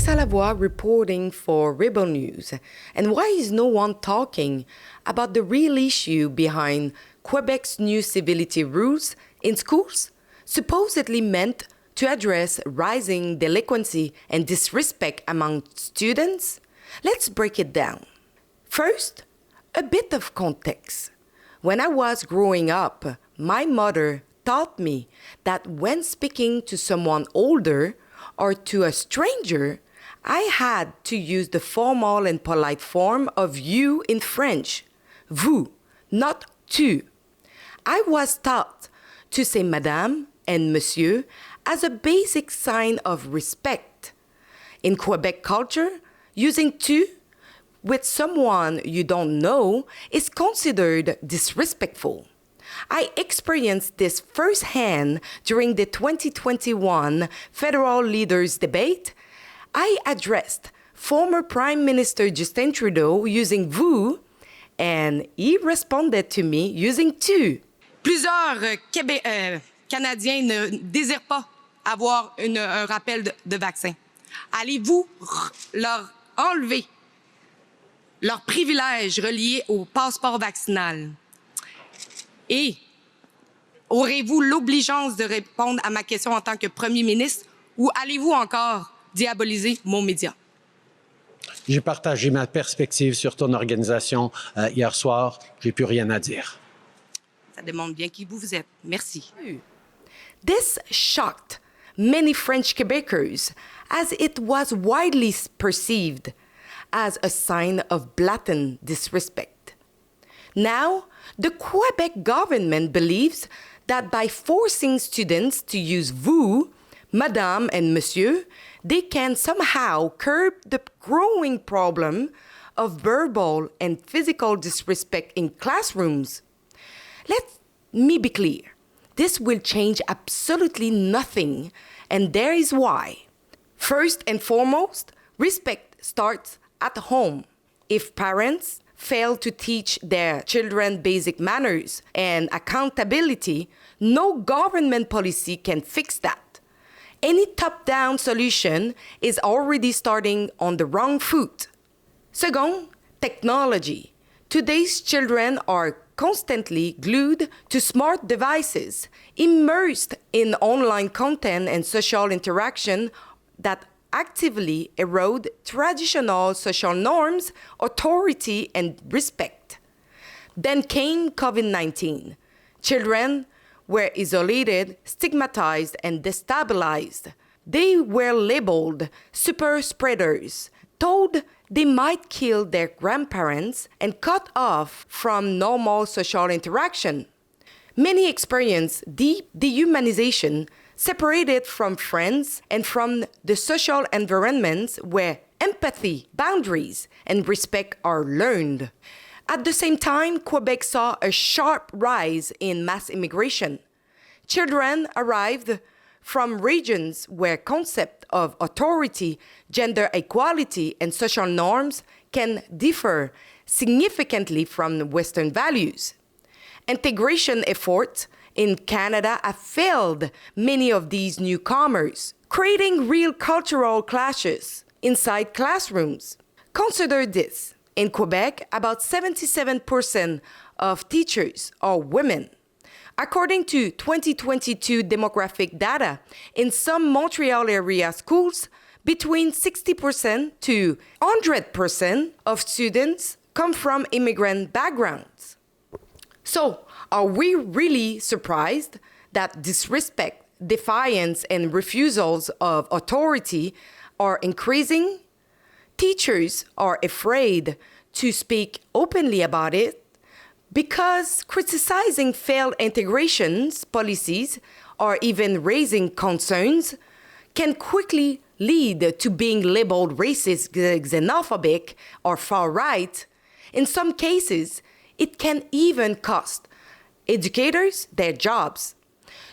Alexa Lavoie reporting for Rebel News. And why is no one talking about the real issue behind Quebec's new civility rules in schools, supposedly meant to address rising delinquency and disrespect among students? Let's break it down. First, a bit of context. When I was growing up, my mother taught me that when speaking to someone older or to a stranger, I had to use the formal and polite form of you in French, vous, not tu. I was taught to say madame and monsieur as a basic sign of respect. In Quebec culture, using tu with someone you don't know is considered disrespectful. I experienced this firsthand during the 2021 federal leaders debate. I addressed former Prime Minister Justin Trudeau using vous, and he responded to me using tu. Plusieurs Canadiens ne désirent pas avoir un rappel de vaccin. Allez-vous leur enlever leurs privilèges reliés au passeport vaccinal? Et aurez-vous l'obligeance de répondre à ma question en tant que Premier ministre ou allez-vous encore diaboliser mon média? J'ai partagé ma perspective sur ton organisation hier soir. J'ai plus rien à dire. Ça démontre bien qui vous êtes. Merci. This shocked many French Quebecers as it was widely perceived as a sign of blatant disrespect. Now, the Quebec government believes that by forcing students to use vous, madame, and monsieur, they can somehow curb the growing problem of verbal and physical disrespect in classrooms. Let me be clear. This will change absolutely nothing, and there is why. First and foremost, respect starts at home. If parents fail to teach their children basic manners and accountability, no government policy can fix that. Any top-down solution is already starting on the wrong foot. Second, technology. Today's children are constantly glued to smart devices, immersed in online content and social interaction that actively erode traditional social norms, authority, and respect. Then came COVID-19. Children were isolated, stigmatized, and destabilized. They were labeled super spreaders, told they might kill their grandparents, and cut off from normal social interaction. Many experienced deep dehumanization, separated from friends and from the social environments where empathy, boundaries, and respect are learned. At the same time, Quebec saw a sharp rise in mass immigration. Children arrived from regions where concepts of authority, gender equality, and social norms can differ significantly from Western values. Integration efforts in Canada have failed many of these newcomers, creating real cultural clashes inside classrooms. Consider this. In Quebec, about 77% of teachers are women. According to 2022 demographic data, in some Montreal area schools, between 60% to 100% of students come from immigrant backgrounds. So, are we really surprised that disrespect, defiance, and refusals of authority are increasing? Teachers are afraid to speak openly about it because criticizing failed integrations policies or even raising concerns can quickly lead to being labeled racist, xenophobic, or far-right. In some cases, it can even cost educators their jobs.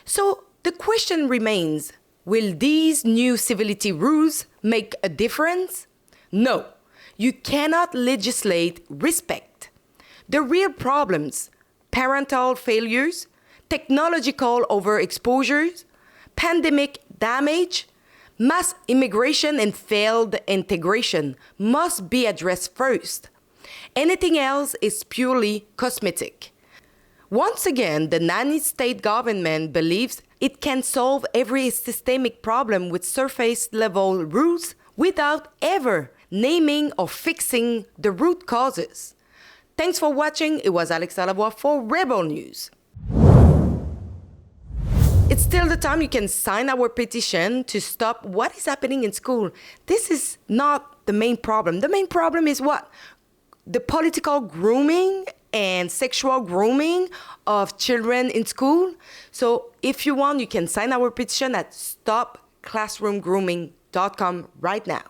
So the question remains, will these new civility rules make a difference? No, you cannot legislate respect. The real problems, parental failures, technological overexposures, pandemic damage, Mass immigration and failed integration must be addressed first. Anything else is purely cosmetic. Once again, the nanny state government believes it can solve every systemic problem with surface-level rules without ever naming or fixing the root causes. Thanks for watching. It was Alexa Lavoie for Rebel News. It's still the time you can sign our petition to stop what is happening in school. This is not the main problem. The main problem is what? The political grooming and sexual grooming of children in school. So if you want, you can sign our petition at stopclassroomgrooming.com right now.